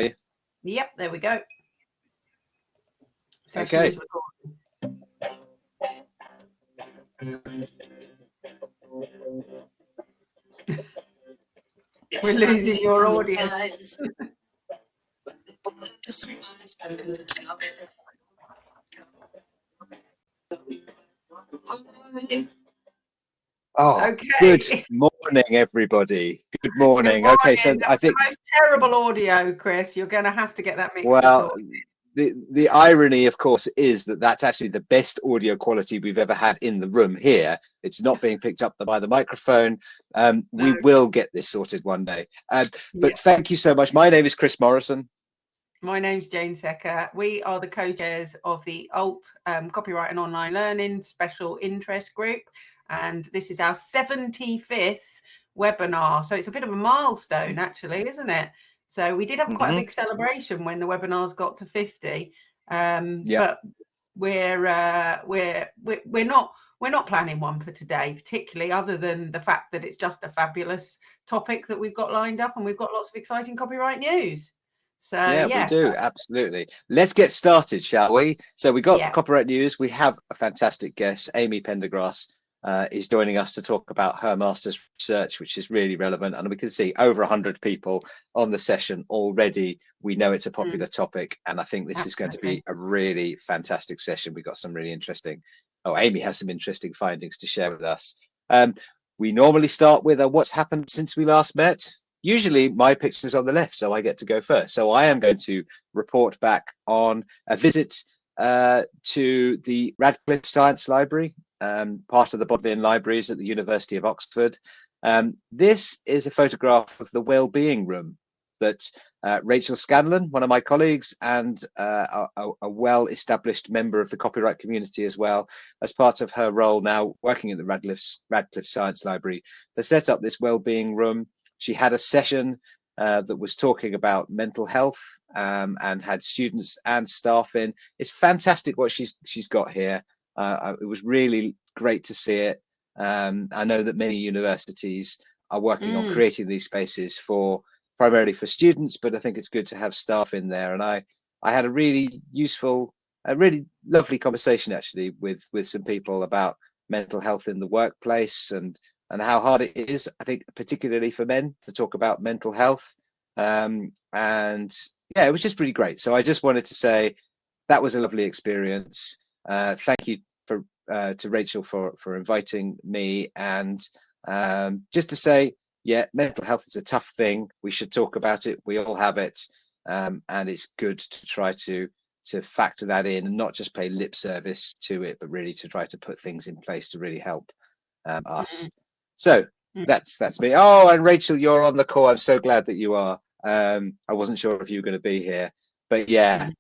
you? Yep, there we go. Session Okay. is recording. We're losing your audio. Oh, okay. Good morning, everybody. Good morning. Good Okay, so morning. I think the most terrible audio, Chris. You're going to have to get that mixed. well, the irony, of course, is that that's actually the best audio quality we've ever had in the room here. It's not being picked up by the microphone. We will get this sorted one day. But thank you so much. My name is Chris Morrison. My name's Jane Secker. We are the co-chairs of the ALT Copyright and Online Learning Special Interest Group. And this is our 75th webinar. So it's a bit of a milestone, actually, isn't it? So we did have quite a big celebration when the webinars got to 50. But we're not planning one for today, particularly, other than the fact that it's just a fabulous topic that we've got lined up, and we've got lots of exciting copyright news. So yeah, we do, absolutely. Let's get started, shall we? So we got copyright news. We have a fantastic guest. Amy Pendergrass is joining us to talk about her master's research, which is really relevant. And we can see over 100 people on the session already. We know it's a popular topic, and I think this is going to be a really fantastic session. We've got some really interesting, Amy has some interesting findings to share with us. We normally start with what's happened since we last met. Usually my picture's on the left, so I get to go first. So I am going to report back on a visit to the Radcliffe Science Library, part of the Bodleian Libraries at the University of Oxford. This is a photograph of the Wellbeing Room that Rachel Scanlon, one of my colleagues, and a well-established member of the copyright community as well, as part of her role now working at the Radcliffe Science Library, has set up this Wellbeing Room. She had a session that was talking about mental health and had students and staff in. It's fantastic what she's got here. It was really great to see it. I know that many universities are working on creating these spaces primarily for students, but I think it's good to have staff in there. And I had a really useful, a really lovely conversation actually with some people about mental health in the workplace and how hard it is, I think, particularly for men, to talk about mental health. And yeah, it was just really great. So I just wanted to say that was a lovely experience. Thank you to Rachel for inviting me, and just to say, yeah, mental health is a tough thing. We should talk about it. We all have it, and it's good to try to factor that in and not just pay lip service to it, but really to try to put things in place to really help us. So that's me. Oh, and Rachel, you're on the call. I'm so glad that you are. I wasn't sure if you were going to be here, but yeah,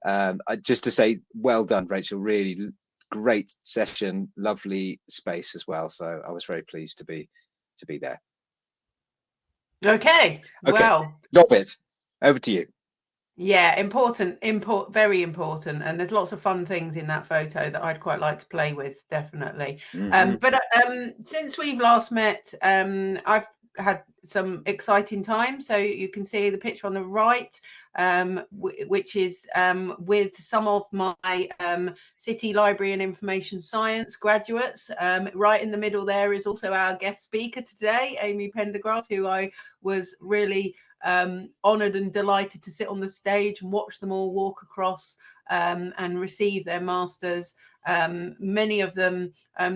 just to say, well done, Rachel. Really great session, lovely space as well. So I was very pleased to be there. Okay. Well, your bit. Over to you. Yeah, very important, and there's lots of fun things in that photo that I'd quite like to play with, definitely. But since we've last met, I've had some exciting time. So you can see the picture on the right, which is with some of my City Library and Information Science graduates. Right in the middle there is also our guest speaker today, Amy Pendergrass, who I was really honoured and delighted to sit on the stage and watch them all walk across and receive their masters. Many of them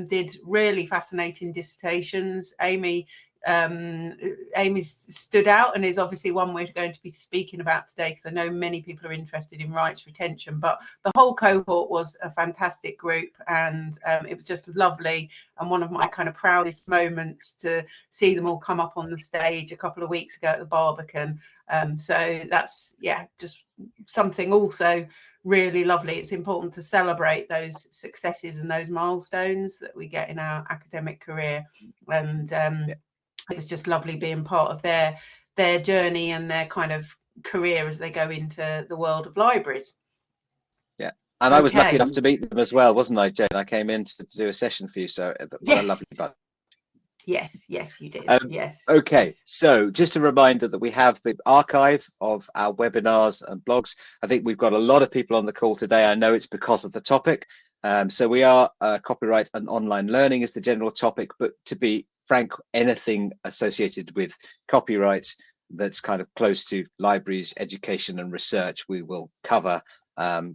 did really fascinating dissertations. Amy stood out and is obviously one we're going to be speaking about today, because I know many people are interested in rights retention. But the whole cohort was a fantastic group, and it was just lovely, and one of my kind of proudest moments to see them all come up on the stage a couple of weeks ago at the Barbican. So that's, yeah, just something also really lovely. It's important to celebrate those successes and those milestones that we get in our academic career, and it was just lovely being part of their journey and their kind of career as they go into the world of libraries. Yeah, and I was lucky enough to meet them as well, wasn't I, Jane? I came in to do a session for you, so what a lovely bunch. Yes, you did. Yes. Okay, Yes. so just a reminder that we have the archive of our webinars and blogs. I think we've got a lot of people on the call today. I know it's because of the topic. So we are copyright and online learning is the general topic, but to be frank, anything associated with copyright that's kind of close to libraries, education and research, we will cover.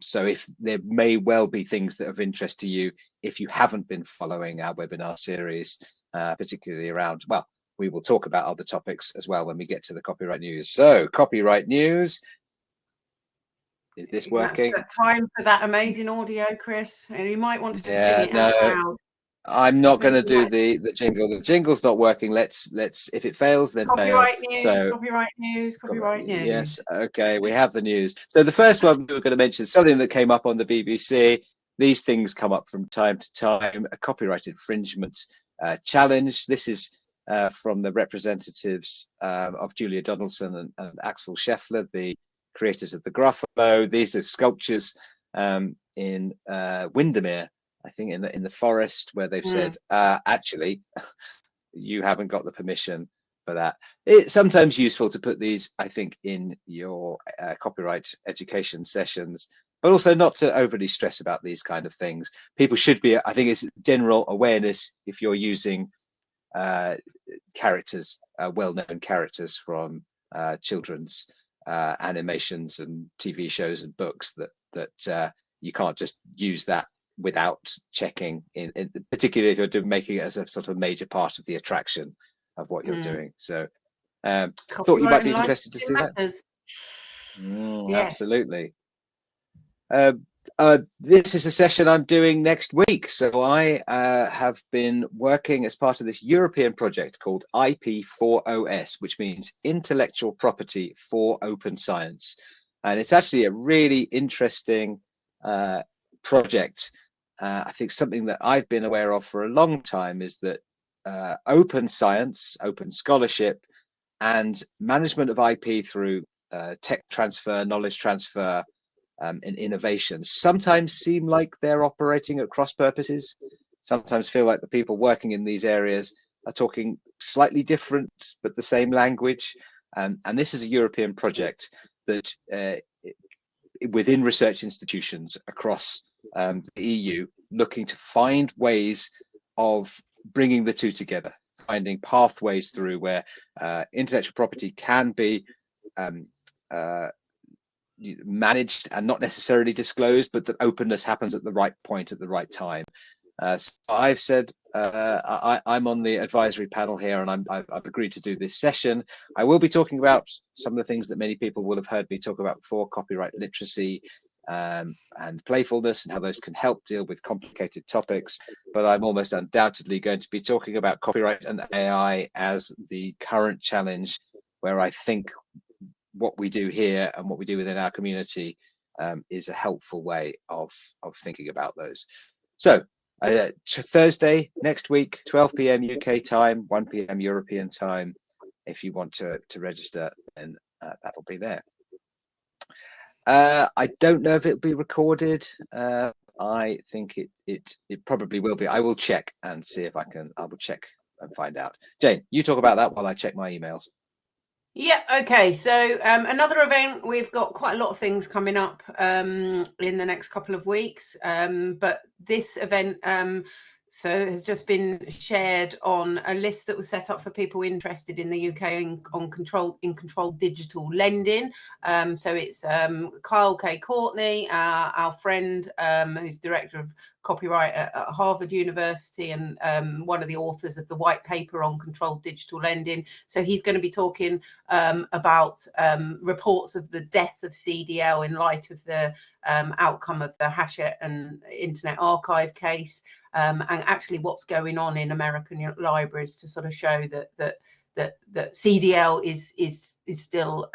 So if there may well be things that are of interest to you, if you haven't been following our webinar series, particularly around, well, we will talk about other topics as well when we get to the copyright news. So copyright news, is this working? That's the time for that amazing audio, Chris. And you might want to just sing it No, out loud. I'm not going to do the jingle. The jingle's not working. Let's if it fails, then copyright fail. News, So copyright news. yes, okay, we have the news. So the first one we were going to mention something that came up on the BBC. These things come up from time to time. A copyright infringement challenge. This is from the representatives of Julia Donaldson and Axel Scheffler, the creators of the Gruffalo. These are sculptures in Windermere, I think, in the forest, where they've said, actually, you haven't got the permission for that. It's sometimes useful to put these, I think, in your copyright education sessions, but also not to overly stress about these kind of things. People should be, I think it's general awareness if you're using characters, well-known characters from children's animations and TV shows and books, that you can't just use that without checking, particularly if you're making it as a sort of major part of the attraction of what you're doing. So thought you might be interested to see that. Yes. Absolutely. This is a session I'm doing next week. So I have been working as part of this European project called IP4OS, which means Intellectual Property for Open Science. And it's actually a really interesting project. I think something that I've been aware of for a long time is that open science, open scholarship, and management of IP through tech transfer, knowledge transfer, and innovation sometimes seem like they're operating at cross purposes. Sometimes feel like the people working in these areas are talking slightly different but the same language. And this is a European project that within research institutions across the EU, looking to find ways of bringing the two together, finding pathways through where intellectual property can be managed and not necessarily disclosed, but that openness happens at the right point at the right time. So I've said I'm on the advisory panel here, and I've agreed to do this session. I will be talking about some of the things that many people will have heard me talk about before: copyright literacy and playfulness, and how those can help deal with complicated topics. But I'm almost undoubtedly going to be talking about copyright and AI as the current challenge, where I think what we do here and what we do within our community is a helpful way of thinking about those. So Thursday next week, 12 p.m. UK time, 1 p.m. European time. If you want to register, then that'll be there. I don't know if it'll be recorded. I think it probably will be. I will check and see if I will check and find out. Jane, you talk about that while I check my emails. Yeah, okay. So another event, we've got quite a lot of things coming up in the next couple of weeks. But this event has just been shared on a list that was set up for people interested in the UK on controlled digital lending. So it's Kyle K. Courtney, our friend, who's director of copyright at Harvard University and one of the authors of the white paper on controlled digital lending. So he's going to be talking about reports of the death of CDL in light of the outcome of the Hachette and Internet Archive case, and actually what's going on in American libraries to sort of show that CDL is still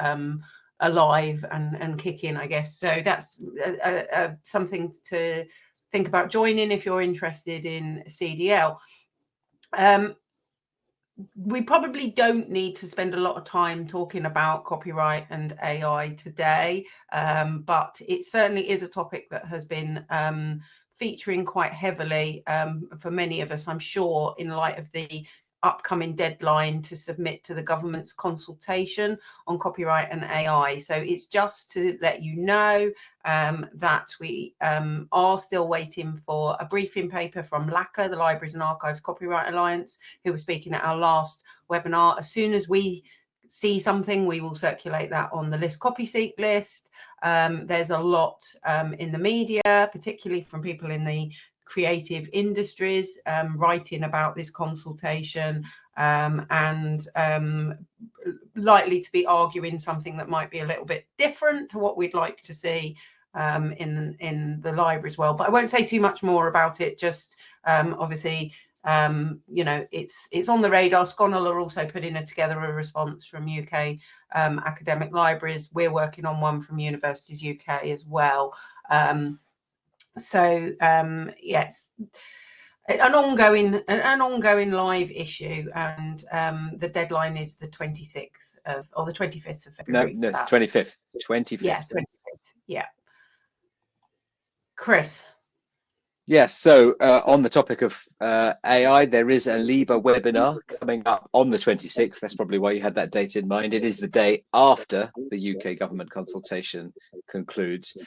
alive and kicking, I guess. So that's something to think about joining if you're interested in CDL. We probably don't need to spend a lot of time talking about copyright and AI today, but it certainly is a topic that has been featuring quite heavily for many of us, I'm sure, in light of the upcoming deadline to submit to the government's consultation on copyright and AI. So it's just to let you know that we are still waiting for a briefing paper from LACA, the Libraries and Archives Copyright Alliance, who were speaking at our last webinar. As soon as we see something, we will circulate that on the list CoPySeek list. There's a lot in the media, particularly from people in the creative industries, writing about this consultation, and likely to be arguing something that might be a little bit different to what we'd like to see in the library as well. But I won't say too much more about it. Just obviously, you know, it's on the radar. Sconnell are also putting together a response from UK academic libraries. We're working on one from Universities UK as well. So yes, an ongoing live issue, and the deadline is the 26th of, or the 25th of February. No, it's 25th. 25th. Yeah, 25th. Yeah. Chris. Yes, so on the topic of AI, there is a LIBA webinar coming up on the 26th. That's probably why you had that date in mind. It is the day after the UK government consultation concludes,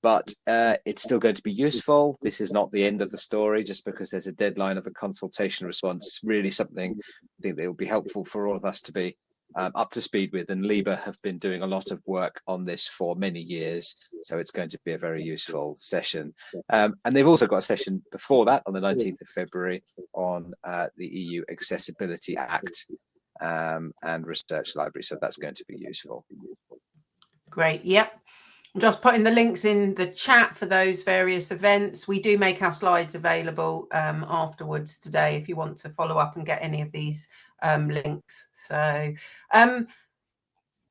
but it's still going to be useful. This is not the end of the story just because there's a deadline of a consultation response. It's really something I think that will be helpful for all of us to be up to speed with, and LIBA have been doing a lot of work on this for many years, so it's going to be a very useful session. And they've also got a session before that on the 19th of February on the EU Accessibility Act and Research Library, so that's going to be useful. Great. Yep. I'm just putting the links in the chat for those various events. We do make our slides available afterwards today if you want to follow up and get any of these links. So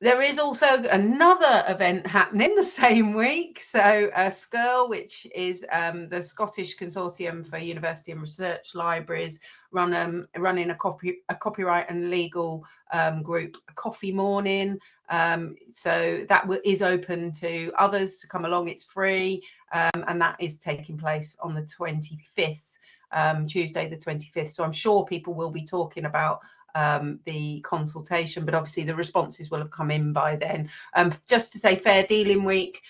there is also another event happening the same week. So SCURL, which is the Scottish Consortium for University and Research Libraries, running a copyright and legal group, a coffee morning. So that is open to others to come along. It's free, and that is taking place on the 25th, Tuesday the 25th. So I'm sure people will be talking about the consultation, but obviously the responses will have come in by then. Just to say, Fair Dealing Week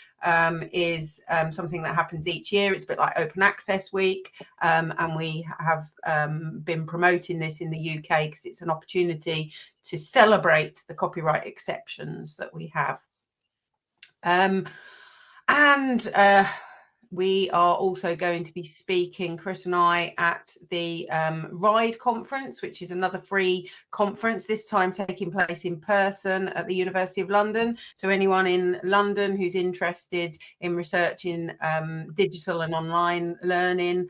is something that happens each year. It's a bit like Open Access Week, and we have been promoting this in the UK because it's an opportunity to celebrate the copyright exceptions that we have. We are also going to be speaking, Chris and I, at the RIDE conference, which is another free conference, this time taking place in person at the University of London. So anyone in London who's interested in researching digital and online learning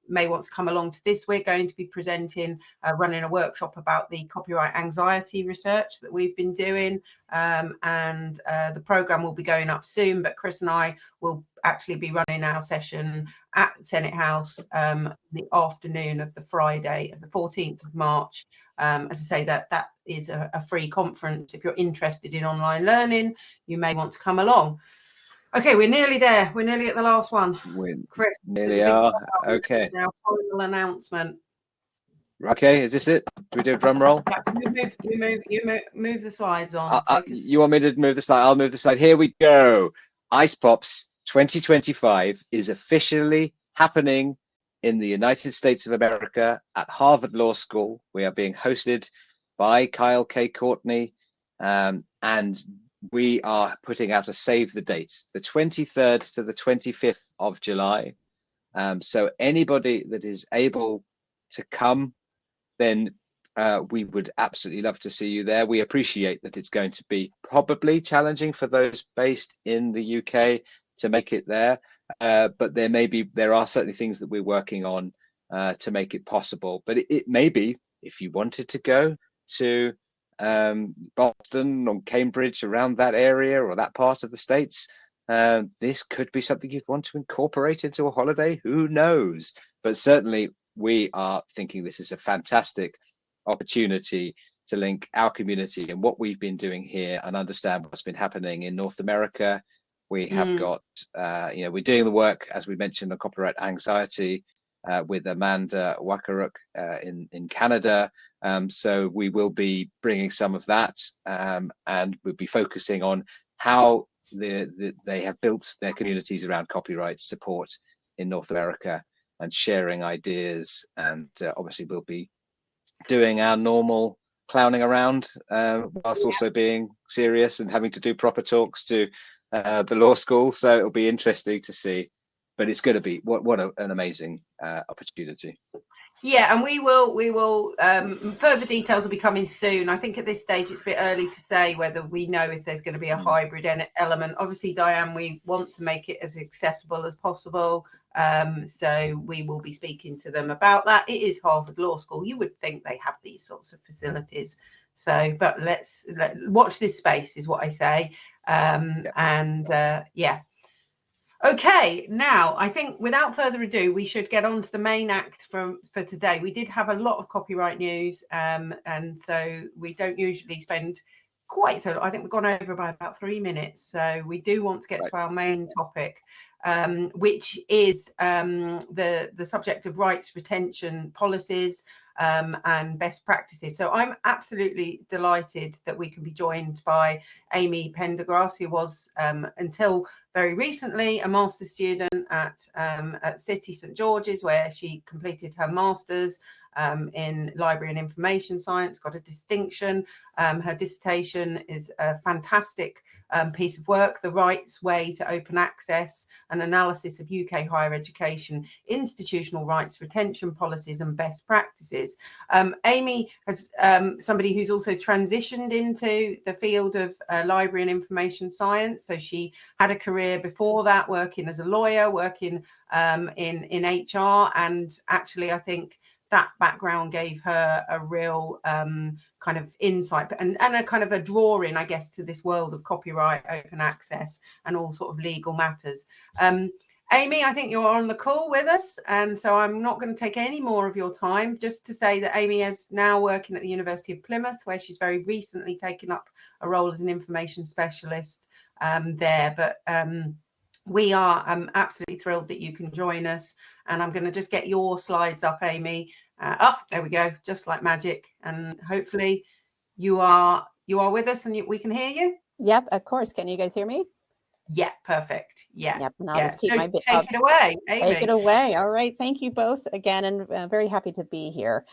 may want to come along to this. We're going to be presenting, running a workshop about the copyright anxiety research that we've been doing, and the programme will be going up soon, but Chris and I will actually be running our session at Senate House the afternoon of the Friday of the 14th of March. As I say, that is a free conference. If you're interested in online learning, you may want to come along. Okay, we're nearly there. We're nearly at the last one. Chris, nearly are. Okay. Our final announcement. Okay, is this it? Do we do a drum roll? Yeah, you move the slides on. You want me to move the slide? I'll move the slide. Here we go. IcePops 2025 is officially happening in the United States of America at Harvard Law School. We are being hosted by Kyle K. Courtney, and we are putting out a save the date, the 23rd to the 25th of July. So anybody that is able to come, then we would absolutely love to see you there. We appreciate that it's going to be probably challenging for those based in the UK to make it there, but there are certainly things that we're working on to make it possible. But it may be, if you wanted to go to Boston or Cambridge, around that area or that part of the States, this could be something you'd want to incorporate into a holiday. Who knows? But certainly we are thinking this is a fantastic opportunity to link our community and what we've been doing here and understand what's been happening in North America. We have got, we're doing the work, as we mentioned, on copyright anxiety with Amanda Wakaruk in Canada. So we will be bringing some of that, and we'll be focusing on how they have built their communities around copyright support in North America and sharing ideas. And obviously we'll be doing our normal clowning around whilst also being serious and having to do proper talks to the law school. So it'll be interesting to see, but it's going to be what an amazing opportunity. Yeah, and we will further details will be coming soon. I think at this stage it's a bit early to say whether we know if there's going to be a hybrid element. Obviously, Diane, we want to make it as accessible as possible. So we will be speaking to them about that. It is Harvard Law School. You would think they have these sorts of facilities. So, but let's watch this space is what I say. Yeah. Okay, now I think without further ado, we should get on to the main act for today. We did have a lot of copyright news, and so we don't usually spend quite so long. I think we've gone over by about 3 minutes. So we do want to get to our main topic, which is the subject of rights retention policies and best practices. So I'm absolutely delighted that we can be joined by Amy Pendergrass, who was until very recently a master's student at City St George's, where she completed her master's in library and information science, got a distinction. Her dissertation is a fantastic piece of work, The Rights Way to Open Access, an analysis of UK higher education, institutional rights retention policies and best practices. Amy has somebody who's also transitioned into the field of library and information science. So she had a career before that working as a lawyer, working in HR, and actually I think that background gave her a real kind of insight and a kind of a drawing, I guess, to this world of copyright, open access and all sort of legal matters. Amy, I think you're on the call with us, and so I'm not going to take any more of your time. Just to say that Amy is now working at the University of Plymouth, where she's very recently taken up a role as an information specialist there. But we are absolutely thrilled that you can join us, and I'm going to just get your slides up, Amy. There we go, just like magic, and hopefully you are with us and we can hear you. Yep, of course. Can you guys hear me? Yeah, perfect. Yeah. Yep, and I'll just keep my bit. Take it away, Amy. Take it away. All right. Thank you both again, and very happy to be here.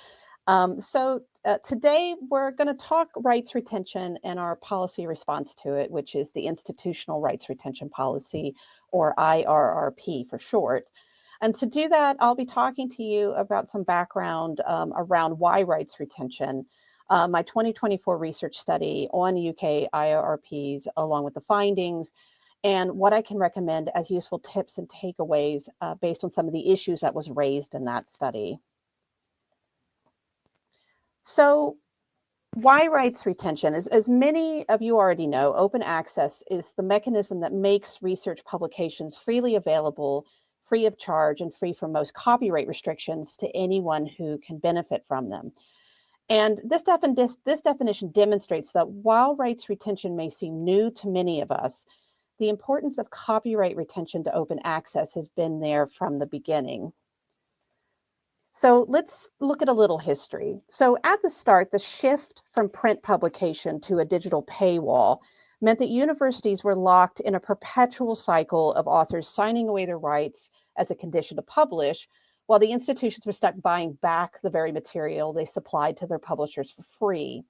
Today we're going to talk rights retention and our policy response to it, which is the Institutional Rights Retention Policy, or IRRP for short. And to do that, I'll be talking to you about some background around why rights retention, my 2024 research study on UK IRRPs, along with the findings, and what I can recommend as useful tips and takeaways based on some of the issues that was raised in that study. So why rights retention? As many of you already know, open access is the mechanism that makes research publications freely available, free of charge, and free from most copyright restrictions to anyone who can benefit from them. And this definition demonstrates that while rights retention may seem new to many of us, the importance of copyright retention to open access has been there from the beginning. So let's look at a little history. So at the start, the shift from print publication to a digital paywall meant that universities were locked in a perpetual cycle of authors signing away their rights as a condition to publish, while the institutions were stuck buying back the very material they supplied to their publishers for free.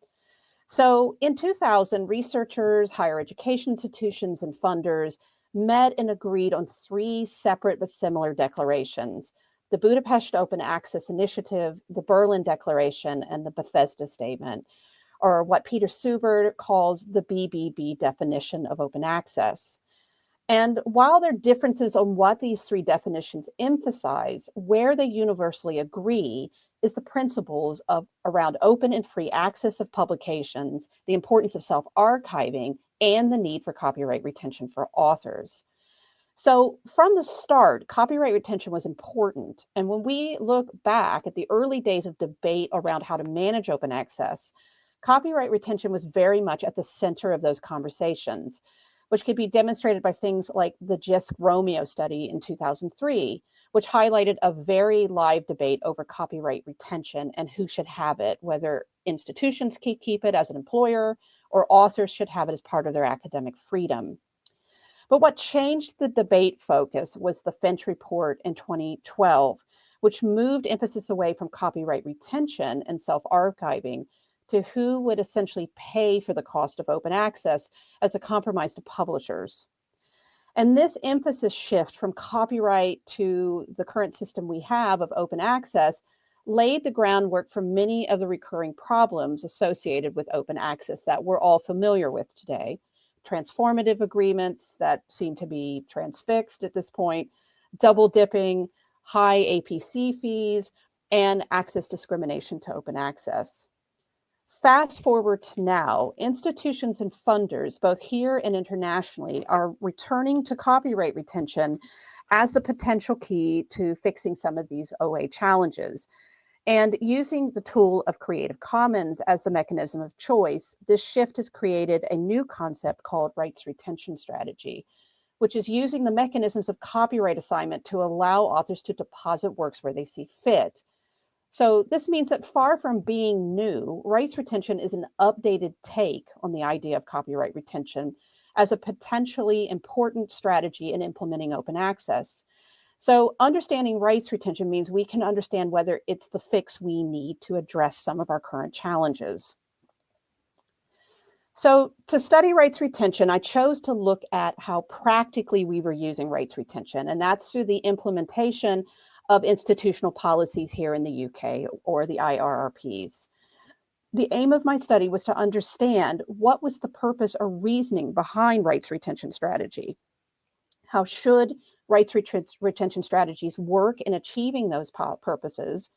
So in 2000, researchers, higher education institutions, and funders met and agreed on 3 separate but similar declarations: the Budapest Open Access Initiative, the Berlin Declaration, and the Bethesda Statement, or what Peter Subert calls the BBB definition of open access. And while there are differences on what these 3 definitions emphasize, where they universally agree is the principles around open and free access of publications, the importance of self-archiving, and the need for copyright retention for authors. So from the start, copyright retention was important. And when we look back at the early days of debate around how to manage open access, copyright retention was very much at the center of those conversations. which could be demonstrated by things like the JISC Romeo study in 2003, which highlighted a very live debate over copyright retention and who should have it, whether institutions keep it as an employer or authors should have it as part of their academic freedom. But what changed the debate focus was the Finch report in 2012, which moved emphasis away from copyright retention and self-archiving to who would essentially pay for the cost of open access as a compromise to publishers. And this emphasis shift from copyright to the current system we have of open access laid the groundwork for many of the recurring problems associated with open access that we're all familiar with today. Transformative agreements that seem to be transfixed at this point, double dipping, high APC fees, and access discrimination to open access. Fast forward to now, institutions and funders, both here and internationally, are returning to copyright retention as the potential key to fixing some of these OA challenges. And using the tool of Creative Commons as the mechanism of choice, this shift has created a new concept called rights retention strategy, which is using the mechanisms of copyright assignment to allow authors to deposit works where they see fit. So this means that far from being new, rights retention is an updated take on the idea of copyright retention as a potentially important strategy in implementing open access. So understanding rights retention means we can understand whether it's the fix we need to address some of our current challenges. So to study rights retention, I chose to look at how practically we were using rights retention, and that's through the implementation of institutional policies here in the UK, or the IRRPs. The aim of my study was to understand what was the purpose or reasoning behind rights retention strategy. How should rights retention strategies work in achieving those purposes?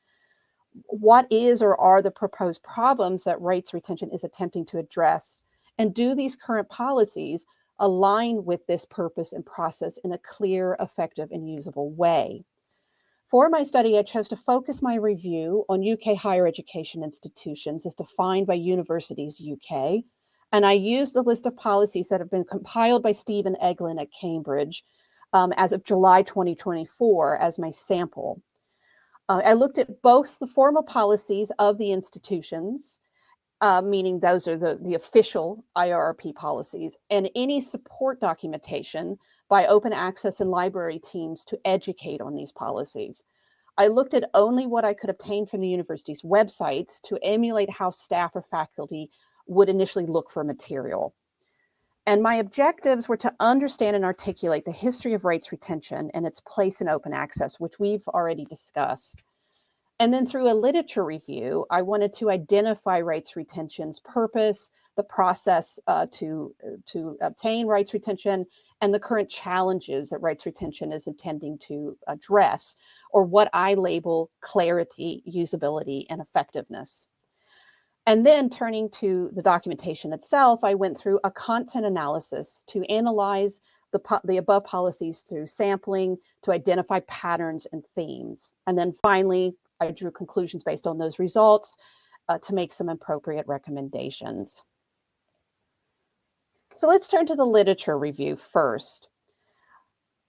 What is or are the proposed problems that rights retention is attempting to address? And do these current policies align with this purpose and process in a clear, effective, and usable way? For my study, I chose to focus my review on UK higher education institutions as defined by Universities UK, and I used a list of policies that have been compiled by Stephen Eglin at Cambridge as of July 2024 as my sample. I looked at both the formal policies of the institutions, meaning those are the official IRRP policies, and any support documentation by open access and library teams to educate on these policies. I looked at only what I could obtain from the university's websites to emulate how staff or faculty would initially look for material. And my objectives were to understand and articulate the history of rights retention and its place in open access, which we've already discussed. And then through a literature review, I wanted to identify rights retention's purpose, the process to obtain rights retention, and the current challenges that rights retention is intending to address, or what I label clarity, usability, and effectiveness. And then turning to the documentation itself, I went through a content analysis to analyze the above policies through sampling to identify patterns and themes. And then finally, I drew conclusions based on those results to make some appropriate recommendations. So let's turn to the literature review first,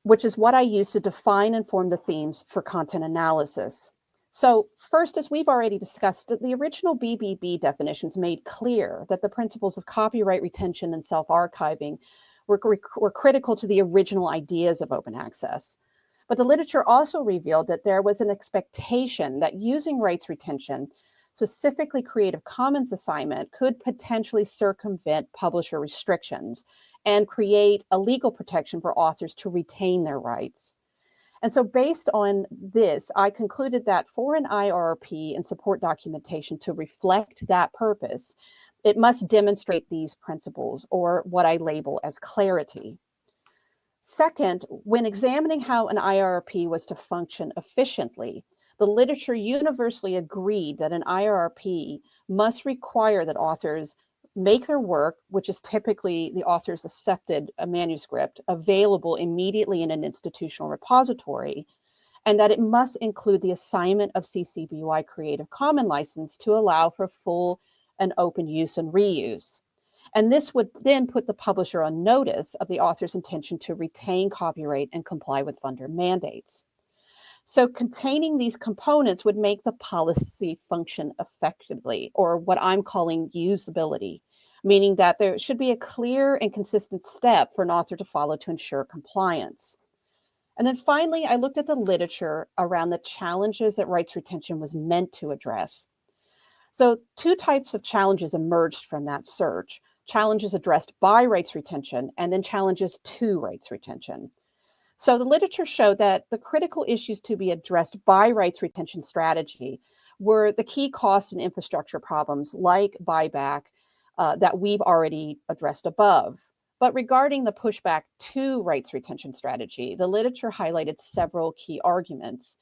which is what I use to define and form the themes for content analysis. So first, as we've already discussed, the original BBB definitions made clear that the principles of copyright retention and self-archiving were critical to the original ideas of open access. But the literature also revealed that there was an expectation that using rights retention, specifically Creative Commons assignment, could potentially circumvent publisher restrictions and create a legal protection for authors to retain their rights. And so based on this, I concluded that for an IRRP and support documentation to reflect that purpose, it must demonstrate these principles, or what I label as clarity. Second, when examining how an IRRP was to function efficiently, the literature universally agreed that an IRRP must require that authors make their work, which is typically the author's accepted manuscript, available immediately in an institutional repository, and that it must include the assignment of CC BY Creative Commons license to allow for full and open use and reuse. And this would then put the publisher on notice of the author's intention to retain copyright and comply with funder mandates. So containing these components would make the policy function effectively, or what I'm calling usability, meaning that there should be a clear and consistent step for an author to follow to ensure compliance. And then finally, I looked at the literature around the challenges that rights retention was meant to address. So two types of challenges emerged from that search: challenges addressed by rights retention and then challenges to rights retention. So the literature showed that the critical issues to be addressed by rights retention strategy were the key cost and infrastructure problems like buyback that we've already addressed above. But regarding the pushback to rights retention strategy, the literature highlighted several key arguments.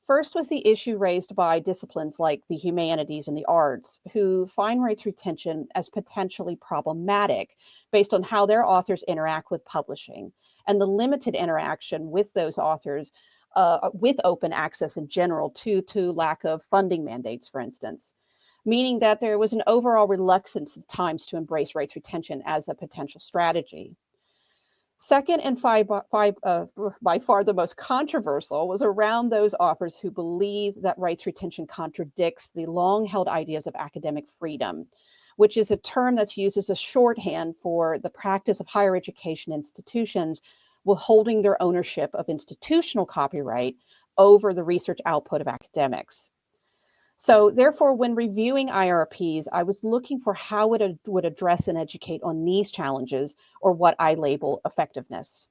First was the issue raised by disciplines like the humanities and the arts, who find rights retention as potentially problematic based on how their authors interact with publishing and the limited interaction with those authors with open access in general to lack of funding mandates, for instance, meaning that there was an overall reluctance at times to embrace rights retention as a potential strategy. Second, and by far the most controversial, was around those authors who believe that rights retention contradicts the long-held ideas of academic freedom, which is a term that's used as a shorthand for the practice of higher education institutions withholding their ownership of institutional copyright over the research output of academics. So therefore, when reviewing IRPs, I was looking for how it would address and educate on these challenges, or what I label effectiveness.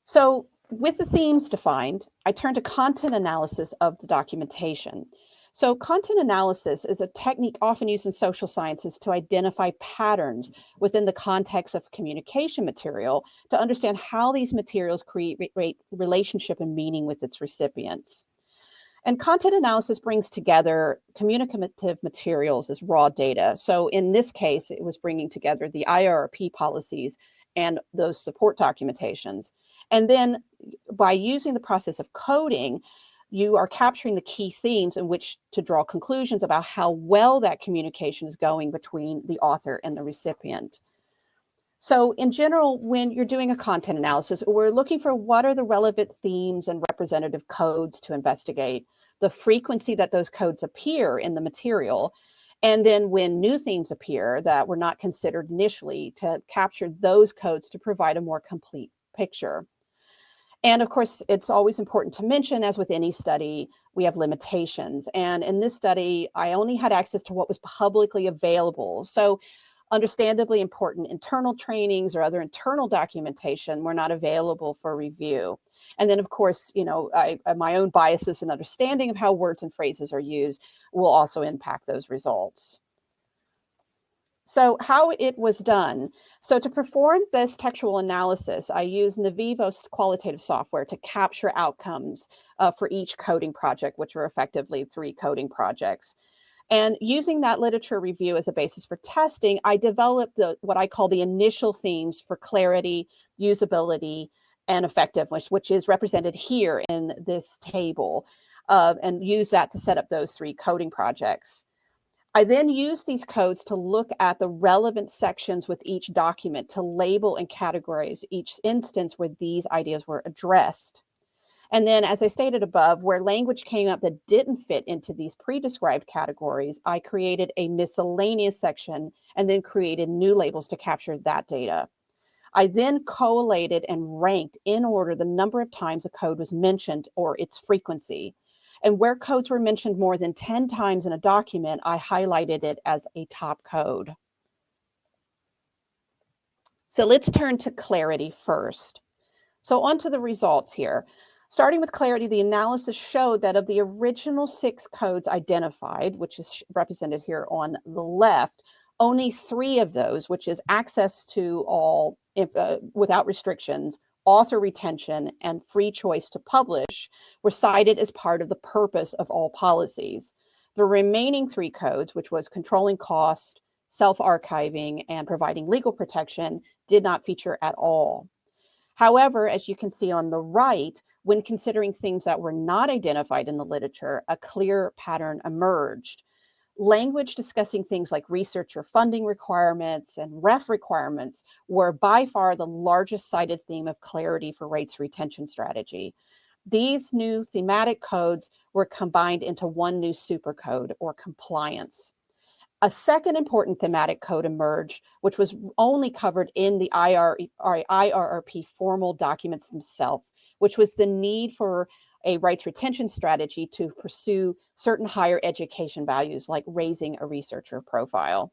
So with the themes defined, I turned to content analysis of the documentation. So content analysis is a technique often used in social sciences to identify patterns within the context of communication material to understand how these materials create relationship and meaning with its recipients. And content analysis brings together communicative materials as raw data. So in this case, it was bringing together the IRP policies and those support documentations. And then by using the process of coding, you are capturing the key themes in which to draw conclusions about how well that communication is going between the author and the recipient. So in general, when you're doing a content analysis, we're looking for what are the relevant themes and representative codes to investigate, the frequency that those codes appear in the material, and then when new themes appear that were not considered initially, to capture those codes to provide a more complete picture. And of course, it's always important to mention, as with any study, we have limitations. And in this study, I only had access to what was publicly available. So understandably important internal trainings or other internal documentation were not available for review. And then of course, you know, my own biases and understanding of how words and phrases are used will also impact those results. So how it was done. So to perform this textual analysis, I used Navivo's qualitative software to capture outcomes for each coding project, which were effectively 3 coding projects. And using that literature review as a basis for testing, I developed what I call the initial themes for clarity, usability, and effectiveness, which is represented here in this table, and use that to set up those 3 coding projects. I then used these codes to look at the relevant sections with each document to label and categorize each instance where these ideas were addressed. And then, as I stated above, where language came up that didn't fit into these pre-described categories, I created a miscellaneous section and then created new labels to capture that data. I then collated and ranked in order the number of times a code was mentioned or its frequency. And where codes were mentioned more than 10 times in a document, I highlighted it as a top code. So let's turn to clarity first. So on to the results here. Starting with clarity, the analysis showed that of the original 6 codes identified, which is represented here on the left, only 3 of those, which is access to all without restrictions, author retention, and free choice to publish, were cited as part of the purpose of all policies. The remaining 3 codes, which was controlling cost, self-archiving, and providing legal protection, did not feature at all. However, as you can see on the right, when considering themes that were not identified in the literature, a clear pattern emerged. Language discussing things like researcher funding requirements and ref requirements were by far the largest cited theme of clarity for rights retention strategy. These new thematic codes were combined into one new supercode, or compliance. A second important thematic code emerged, which was only covered in the IRRP formal documents themselves, which was the need for a rights retention strategy to pursue certain higher education values, like raising a researcher profile.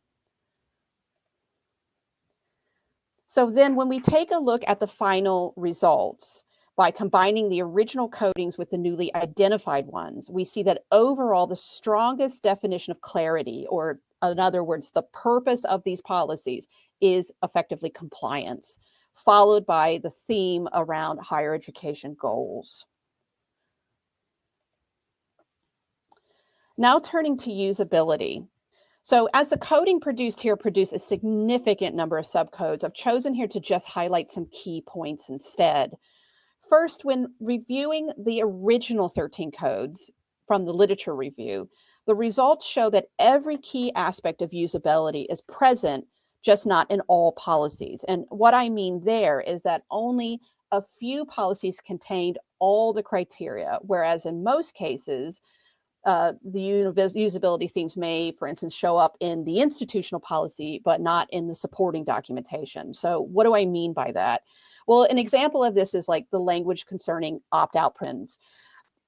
So then when we take a look at the final results, by combining the original codings with the newly identified ones, we see that overall the strongest definition of clarity, or in other words, the purpose of these policies, is effectively compliance, followed by the theme around higher education goals. Now turning to usability. So as the coding produced here produced a significant number of subcodes, I've chosen here to just highlight some key points instead. First, when reviewing the original 13 codes from the literature review, the results show that every key aspect of usability is present, just not in all policies. And what I mean there is that only a few policies contained all the criteria, whereas in most cases, the usability themes may, for instance, show up in the institutional policy, but not in the supporting documentation. So what do I mean by that? Well, an example of this is like the language concerning opt-out provisions.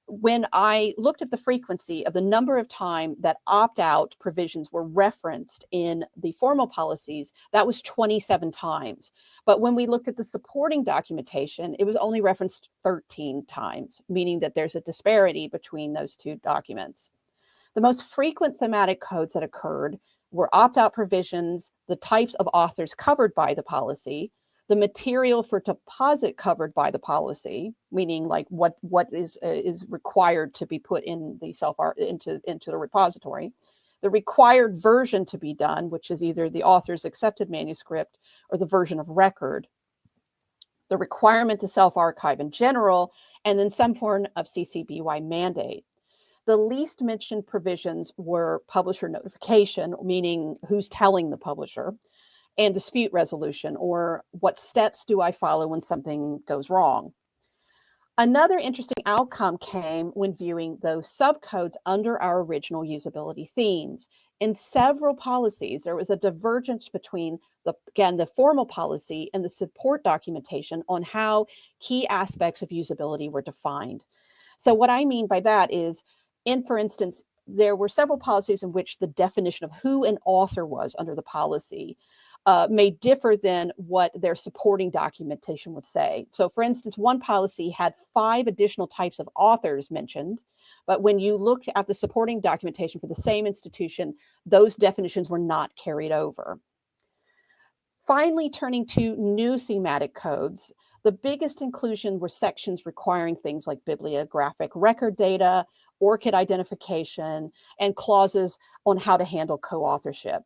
When I looked at the frequency of the number of times that opt-out provisions were referenced in the formal policies, that was 27 times. But when we looked at the supporting documentation, it was only referenced 13 times, meaning that there's a disparity between those two documents. The most frequent thematic codes that occurred were opt-out provisions, the types of authors covered by the policy, the material for deposit covered by the policy, meaning like what is required to be put in the into the repository, the required version to be done, which is either the author's accepted manuscript or the version of record, the requirement to self-archive in general, and then some form of CC BY mandate. The least mentioned provisions were publisher notification, meaning who's telling the publisher, and dispute resolution, or what steps do I follow when something goes wrong. Another interesting outcome came when viewing those subcodes under our original usability themes. In several policies, there was a divergence between the formal policy and the support documentation on how key aspects of usability were defined. So what I mean by that is, for instance, there were several policies in which the definition of who an author was under the policy may differ than what their supporting documentation would say. So for instance, one policy had 5 additional types of authors mentioned, but when you looked at the supporting documentation for the same institution, those definitions were not carried over. Finally, turning to new thematic codes, the biggest inclusion were sections requiring things like bibliographic record data, ORCID identification, and clauses on how to handle co-authorship.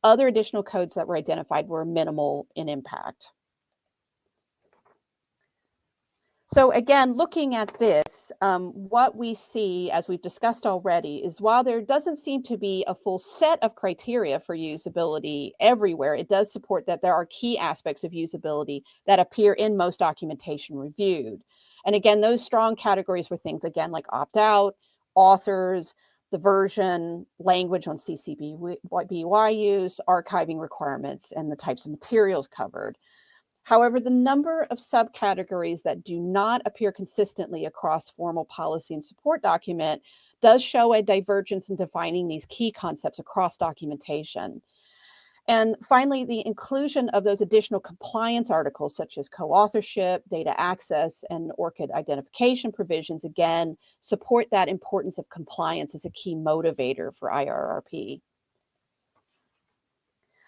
Other additional codes that were identified were minimal in impact. So again, looking at this, what we see, as we've discussed already, is while there doesn't seem to be a full set of criteria for usability everywhere, it does support that there are key aspects of usability that appear in most documentation reviewed. And again, those strong categories were things, again, like opt-out, authors, the version, language on CC BY use, archiving requirements, and the types of materials covered. However, the number of subcategories that do not appear consistently across formal policy and support document does show a divergence in defining these key concepts across documentation. And finally, the inclusion of those additional compliance articles, such as co-authorship, data access, and ORCID identification provisions, again, support that importance of compliance as a key motivator for IRRP.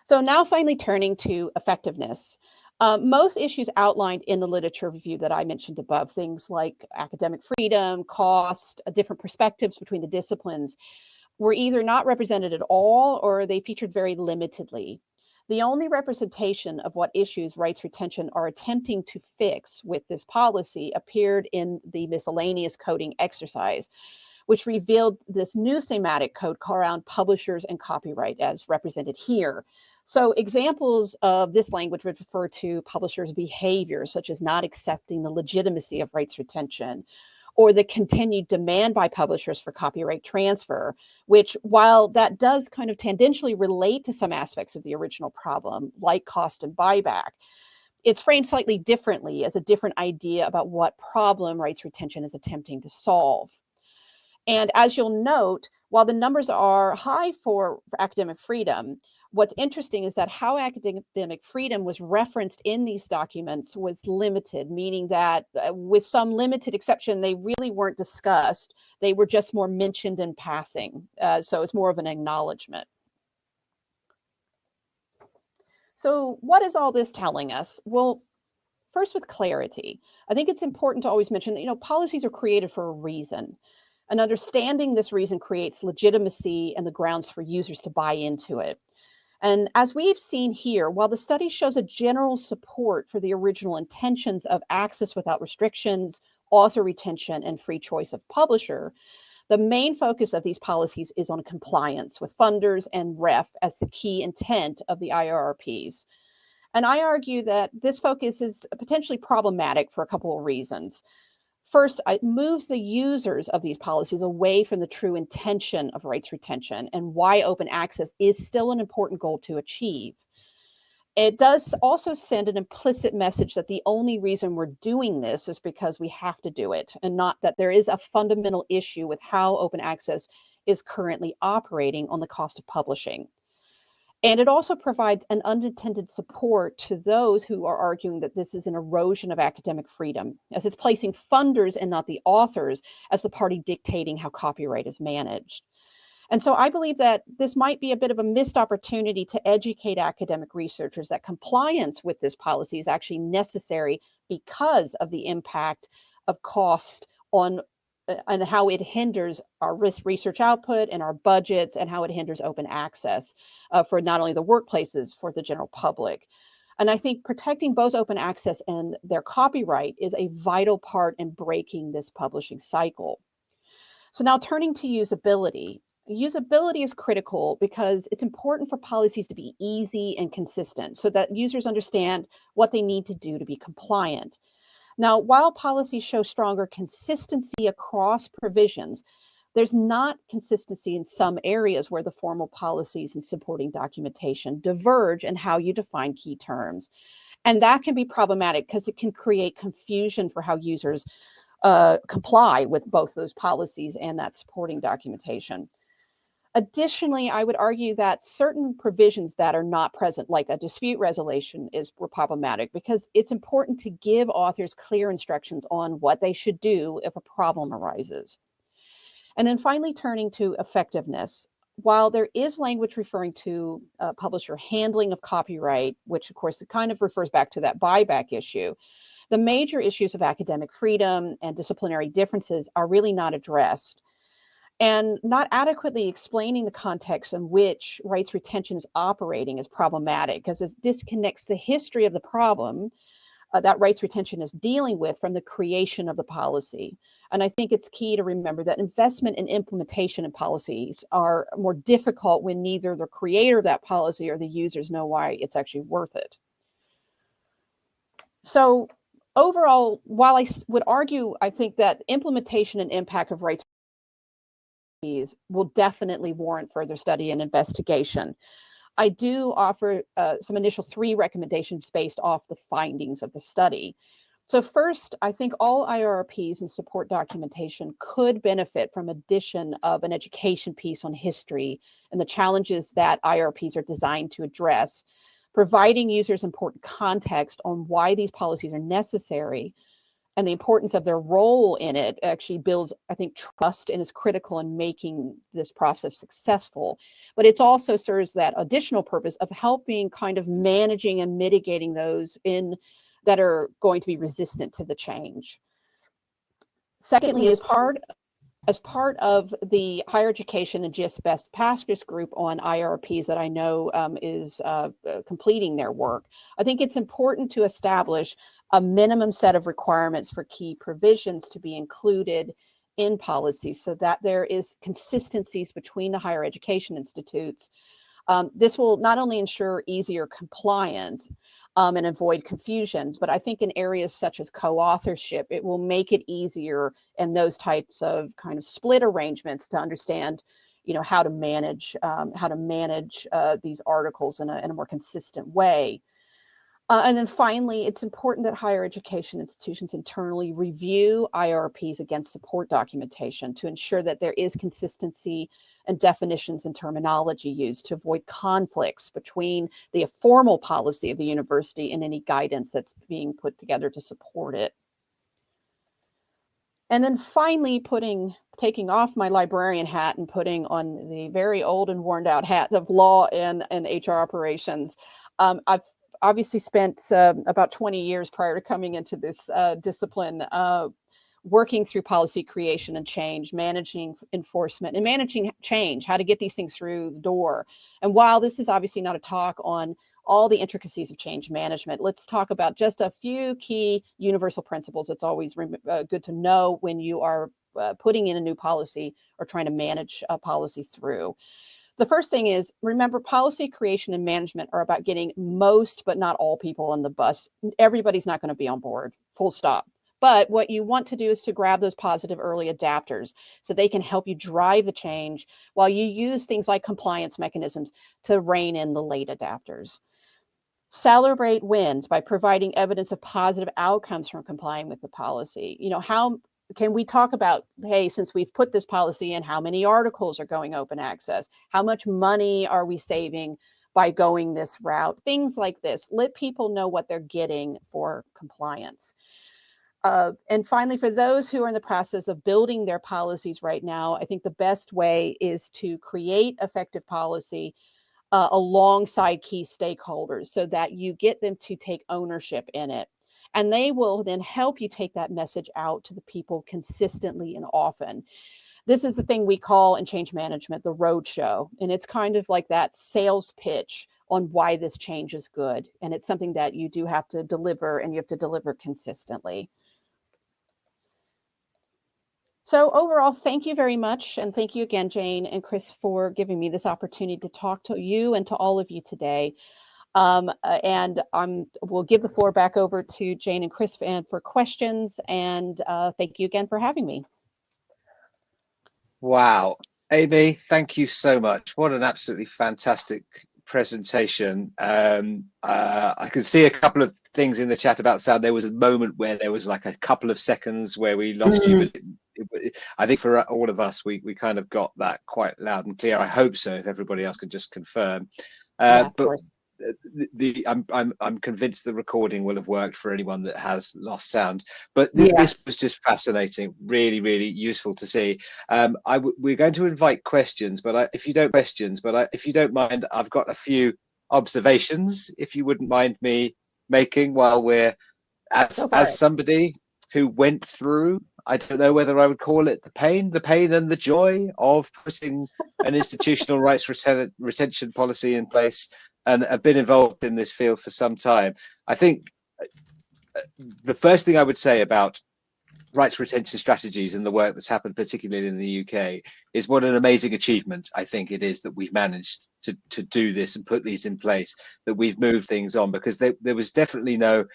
So now finally turning to effectiveness. Most issues outlined in the literature review that I mentioned above, things like academic freedom, cost, different perspectives between the disciplines, were either not represented at all or they featured very limitedly. The only representation of what issues rights retention are attempting to fix with this policy appeared in the miscellaneous coding exercise, which revealed this new thematic code around publishers and copyright as represented here. So examples of this language would refer to publishers' behavior, such as not accepting the legitimacy of rights retention, or the continued demand by publishers for copyright transfer, which, while that does kind of tangentially relate to some aspects of the original problem, like cost and buyback, it's framed slightly differently as a different idea about what problem rights retention is attempting to solve. And as you'll note, while the numbers are high for academic freedom, what's interesting is that how academic freedom was referenced in these documents was limited, meaning that with some limited exception, they really weren't discussed. They were just more mentioned in passing. So it's more of an acknowledgement. So what is all this telling us? Well, first with clarity, I think it's important to always mention that, you know, policies are created for a reason. And understanding this reason creates legitimacy and the grounds for users to buy into it. And as we've seen here, while the study shows a general support for the original intentions of access without restrictions, author retention, and free choice of publisher, the main focus of these policies is on compliance with funders and REF as the key intent of the IRRPs. And I argue that this focus is potentially problematic for a couple of reasons. First, it moves the users of these policies away from the true intention of rights retention and why open access is still an important goal to achieve. It does also send an implicit message that the only reason we're doing this is because we have to do it, and not that there is a fundamental issue with how open access is currently operating on the cost of publishing. And it also provides an unintended support to those who are arguing that this is an erosion of academic freedom, as it's placing funders and not the authors as the party dictating how copyright is managed. And so I believe that this might be a bit of a missed opportunity to educate academic researchers that compliance with this policy is actually necessary because of the impact of cost on and how it hinders our research output and our budgets, and how it hinders open access for not only the workplaces, for the general public. And I think protecting both open access and their copyright is a vital part in breaking this publishing cycle. So now turning to usability. Usability is critical because it's important for policies to be easy and consistent so that users understand what they need to do to be compliant. Now, while policies show stronger consistency across provisions, there's not consistency in some areas where the formal policies and supporting documentation diverge in how you define key terms. And that can be problematic because it can create confusion for how users comply with both those policies and that supporting documentation. Additionally, I would argue that certain provisions that are not present, like a dispute resolution, is problematic because it's important to give authors clear instructions on what they should do if a problem arises. And then finally, turning to effectiveness. While there is language referring to publisher handling of copyright, which of course it kind of refers back to that buyback issue, the major issues of academic freedom and disciplinary differences are really not addressed. And not adequately explaining the context in which rights retention is operating is problematic because it disconnects the history of the problem that rights retention is dealing with from the creation of the policy. And I think it's key to remember that investment and implementation in policies are more difficult when neither the creator of that policy or the users know why it's actually worth it. So overall, while I would argue, I think that implementation and impact of rights will definitely warrant further study and investigation. I do offer some initial 3 recommendations based off the findings of the study. So first, I think all IRRPs and support documentation could benefit from addition of an education piece on history and the challenges that IRRPs are designed to address, providing users important context on why these policies are necessary, and the importance of their role in it actually builds, I think, trust and is critical in making this process successful. But it also serves that additional purpose of helping kind of managing and mitigating those that are going to be resistant to the change. Secondly, as part of the higher education and GIST best practice group on IRPs that I know is completing their work, I think it's important to establish a minimum set of requirements for key provisions to be included in policy so that there is consistencies between the higher education institutes. This will not only ensure easier compliance and avoid confusions, but I think in areas such as co-authorship, it will make it easier in those types of kind of split arrangements to understand, how to manage these articles in a more consistent way. And then finally, it's important that higher education institutions internally review IRPs against support documentation to ensure that there is consistency and definitions and terminology used to avoid conflicts between the formal policy of the university and any guidance that's being put together to support it. And then finally, taking off my librarian hat and putting on the very old and worn out hat of law and HR operations. I've obviously spent about 20 years prior to coming into this discipline working through policy creation and change, managing enforcement and managing change, how to get these things through the door. And while this is obviously not a talk on all the intricacies of change management, let's talk about just a few key universal principles that's always good to know when you are putting in a new policy or trying to manage a policy through. The first thing is, remember, policy creation and management are about getting most, but not all people on the bus. Everybody's not going to be on board, full stop. But what you want to do is to grab those positive early adapters so they can help you drive the change while you use things like compliance mechanisms to rein in the late adapters. Celebrate wins by providing evidence of positive outcomes from complying with the policy. How can we talk about, hey, since we've put this policy in, how many articles are going open access? How much money are we saving by going this route? Things like this. Let people know what they're getting for compliance. And finally, for those who are in the process of building their policies right now, I think the best way is to create effective policy alongside key stakeholders so that you get them to take ownership in it. And they will then help you take that message out to the people consistently and often. This is the thing we call in change management the roadshow. And it's kind of like that sales pitch on why this change is good. And it's something that you do have to deliver, and you have to deliver consistently. So overall, thank you very much. And thank you again, Jane and Chris, for giving me this opportunity to talk to you and to all of you today. And we'll give the floor back over to Jane and Chris for questions. And thank you again for having me. Wow. Amy, thank you so much. What an absolutely fantastic presentation. I can see a couple of things in the chat about sound. There was a moment where there was like a couple of seconds where we lost you, but I think for all of us, we kind of got that quite loud and clear. I hope so, if everybody else can just confirm. Yeah, but I'm convinced the recording will have worked for anyone that has lost sound. But this was just fascinating, really, really useful to see. We're going to invite questions, but if you don't mind, I've got a few observations, if you wouldn't mind me making while we're as somebody who went through, I don't know whether I would call it the pain and the joy of putting an institutional rights retention policy in place, and have been involved in this field for some time. I think the first thing I would say about rights retention strategies and the work that's happened, particularly in the UK, is what an amazing achievement I think it is that we've managed to do this and put these in place, that we've moved things on, because there was definitely no,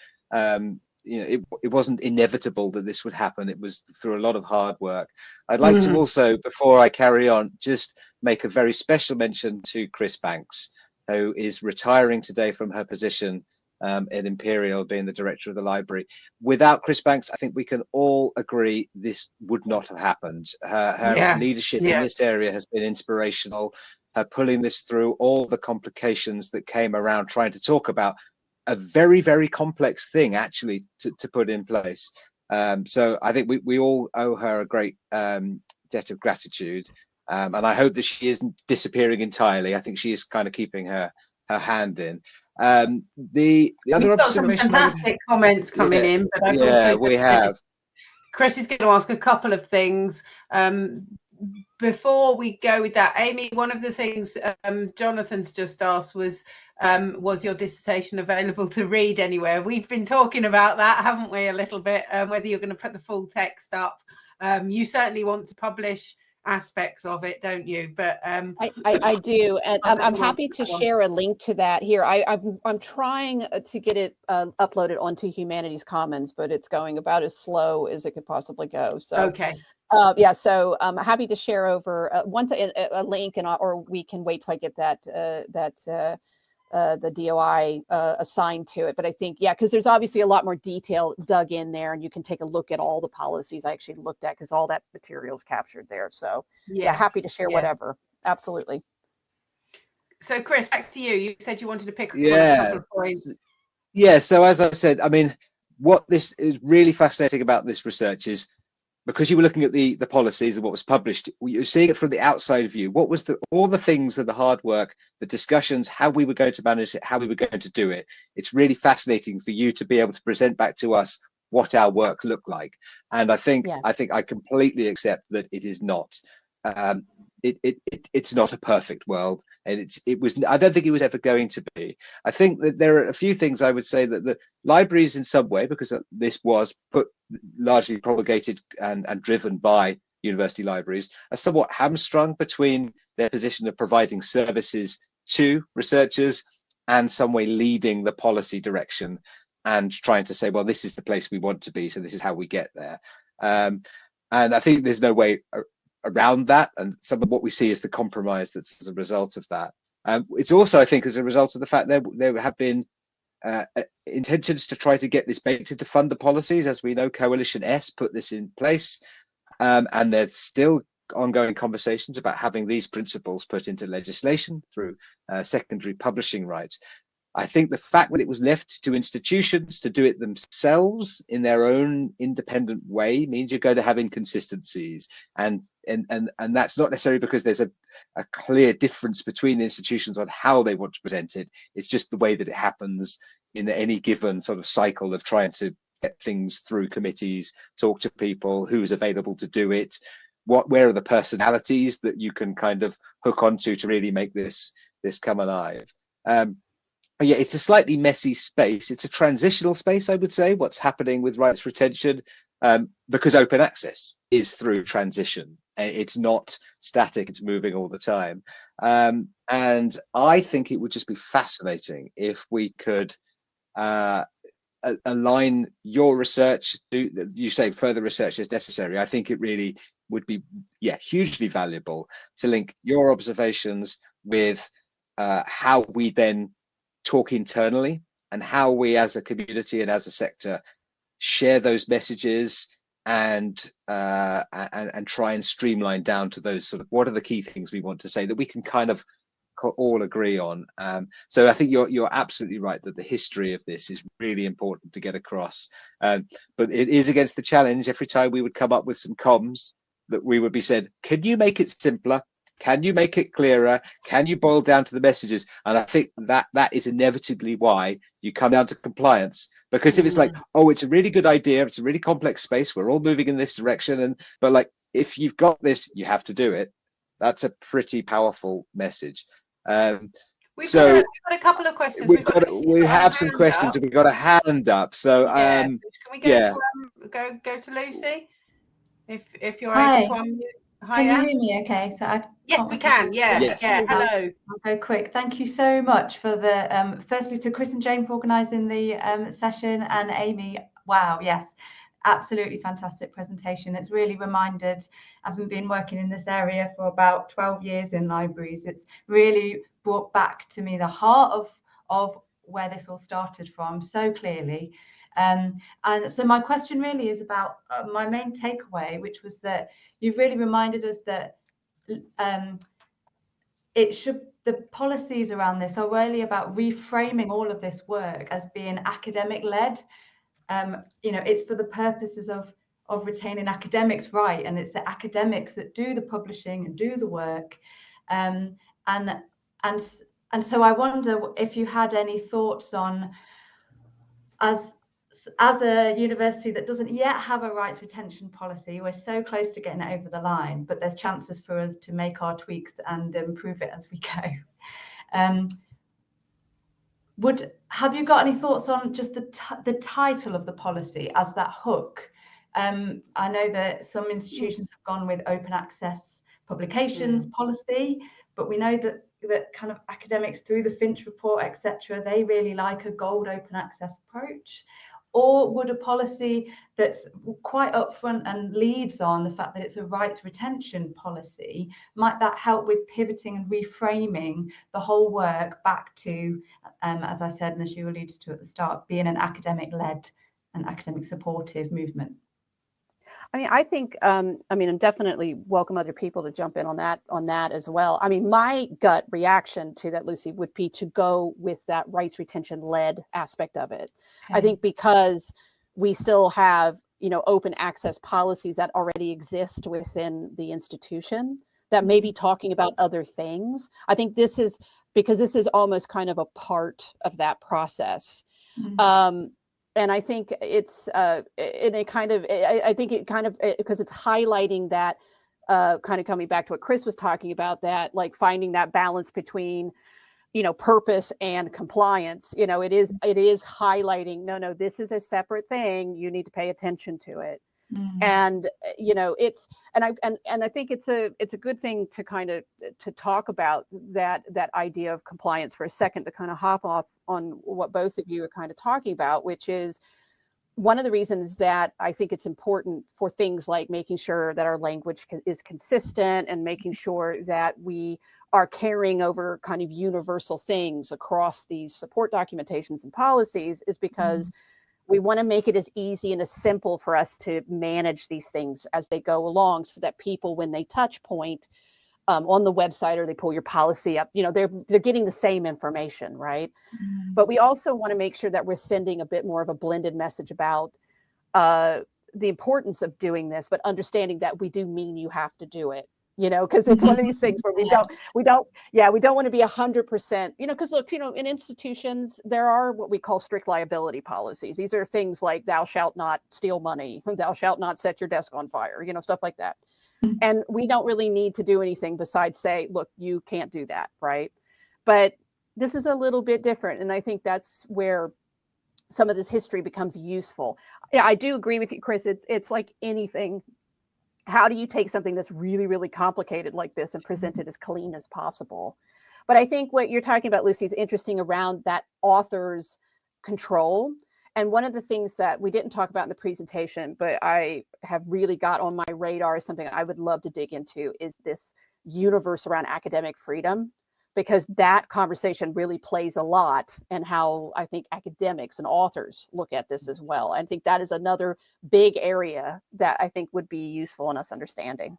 it wasn't inevitable that this would happen. It was through a lot of hard work. I'd like to also, before I carry on, just make a very special mention to Chris Banks, who is retiring today from her position at Imperial, being the director of the library. Without Chris Banks, I think we can all agree this would not have happened. Her leadership in this area has been inspirational. Her pulling this through all the complications that came around trying to talk about a very, very complex thing actually to put in place. So I think we all owe her a great debt of gratitude. And I hope that she isn't disappearing entirely. I think she is kind of keeping her hand in. The other We've got some fantastic comments coming in, but I've also we have. Chris is going to ask a couple of things. Before we go with that, Amy, one of the things Jonathan's just asked was your dissertation available to read anywhere? We've been talking about that, haven't we, a little bit, whether you're going to put the full text up. You certainly want to publish aspects of it, don't you? But I do, and I'm happy to share a link to that here. I'm trying to get it uploaded onto Humanities Commons, but it's going about as slow as it could possibly go. So okay. Yeah, so I'm happy to share over once a link, or we can wait till I get the DOI assigned to it. But I think, yeah, because there's obviously a lot more detail dug in there, and you can take a look at all the policies I actually looked at, because all that material is captured there. So yeah, happy to share whatever. Absolutely. So Chris, back to you. You said you wanted to pick up on a couple of points. Yeah, so as I said, I mean, what this is really fascinating about this research is, because you were looking at the policies and what was published, you're seeing it from the outside view. What was all the things and the hard work, the discussions, how we were going to manage it, how we were going to do it. It's really fascinating for you to be able to present back to us what our work looked like. And I think I completely accept that it is not. It's not a perfect world, and I don't think it was ever going to be. I think that there are a few things I would say that the libraries, in some way, because this was largely promulgated and driven by university libraries, are somewhat hamstrung between their position of providing services to researchers and some way leading the policy direction and trying to say, well, this is the place we want to be, so this is how we get there. And I think there's no way around that, and some of what we see is the compromise that's as a result of that. It's also, I think, as a result of the fact there have been intentions to try to get this baked into funder policies. As we know, Coalition S put this in place, and there's still ongoing conversations about having these principles put into legislation through secondary publishing rights. I think the fact that it was left to institutions to do it themselves in their own independent way means you're going to have inconsistencies, and that's not necessarily because there's a clear difference between the institutions on how they want to present it. It's just the way that it happens in any given sort of cycle of trying to get things through committees, talk to people, who's available to do it, where are the personalities that you can kind of hook onto to really make this come alive. Yeah, it's a slightly messy space. It's a transitional space, I would say, what's happening with rights retention, because open access is through transition. It's not static, it's moving all the time. And I think it would just be fascinating if we could align your research, you say further research is necessary. I think it really would be, hugely valuable to link your observations with how we then talk internally, and how we as a community and as a sector share those messages and try and streamline down to those sort of, what are the key things we want to say that we can kind of all agree on. So I think you're absolutely right that the history of this is really important to get across, but it is against the challenge every time we would come up with some comms that we would be said, can you make it simpler? Can you make it clearer? Can you boil down to the messages? And I think that is inevitably why you come down to compliance. Because if it's like, oh, it's a really good idea, it's a really complex space, we're all moving in this direction, but like, if you've got this, you have to do it. That's a pretty powerful message. We've got a couple of questions. We have some questions, and we've got a hand up. So can we go to Lucy? If you're able to unmute. Can you hear me okay? Yes, we can. Yes. Hello. I'll go quick. Thank you so much for the firstly to Chris and Jane for organising the session, and Amy. Wow, yes, absolutely fantastic presentation. It's really reminded, having been working in this area for about 12 years in libraries, it's really brought back to me the heart of where this all started from so clearly. And so my question really is about my main takeaway, which was that you've really reminded us that the policies around this are really about reframing all of this work as being academic led. It's for the purposes of retaining academics, right? And it's the academics that do the publishing and do the work. And so I wonder if you had any thoughts on, as a university that doesn't yet have a rights retention policy, we're so close to getting it over the line, but there's chances for us to make our tweaks and improve it as we go. Have you got any thoughts on just the title of the policy as that hook I know that some institutions have gone with open access publications policy, but we know that kind of academics through the Finch report, etc., they really like a gold open access approach. Or would a policy that's quite upfront and leads on the fact that it's a rights retention policy, might that help with pivoting and reframing the whole work back to, as I said, and as you alluded to at the start, being an academic-led and academic supportive movement? I mean, I think, and definitely welcome other people to jump in on that as well. I mean, my gut reaction to that, Lucy, would be to go with that rights retention led aspect of it. Okay. I think because we still have, open access policies that already exist within the institution that may be talking about other things. I think this is almost kind of a part of that process. And I think it's because it's highlighting that, kind of coming back to what Chris was talking about, that like finding that balance between, purpose and compliance. It is highlighting, no, this is a separate thing. You need to pay attention to it. And I think it's a good thing to kind of to talk about that idea of compliance for a second, to kind of hop off on what both of you are kind of talking about, which is one of the reasons that I think it's important for things like making sure that our language is consistent and making sure that we are carrying over kind of universal things across these support documentations and policies, is because we want to make it as easy and as simple for us to manage these things as they go along, so that people, when they touch point on the website or they pull your policy up, they're getting the same information, right? But we also want to make sure that we're sending a bit more of a blended message about the importance of doing this, but understanding that we do mean you have to do it. Because it's one of these things where we don't want to be 100%, because look, in institutions, there are what we call strict liability policies. These are things like thou shalt not steal money, thou shalt not set your desk on fire, stuff like that. And we don't really need to do anything besides say, look, you can't do that, right? But this is a little bit different. And I think that's where some of this history becomes useful. Yeah, I do agree with you, Chris. It's like anything. How do you take something that's really, really complicated like this and present it as clean as possible? But I think what you're talking about, Lucy, is interesting around that author's control. And one of the things that we didn't talk about in the presentation, but I have really got on my radar as something I would love to dig into, is this universe around academic freedom, because that conversation really plays a lot in how I think academics and authors look at this as well. I think that is another big area that I think would be useful in us understanding.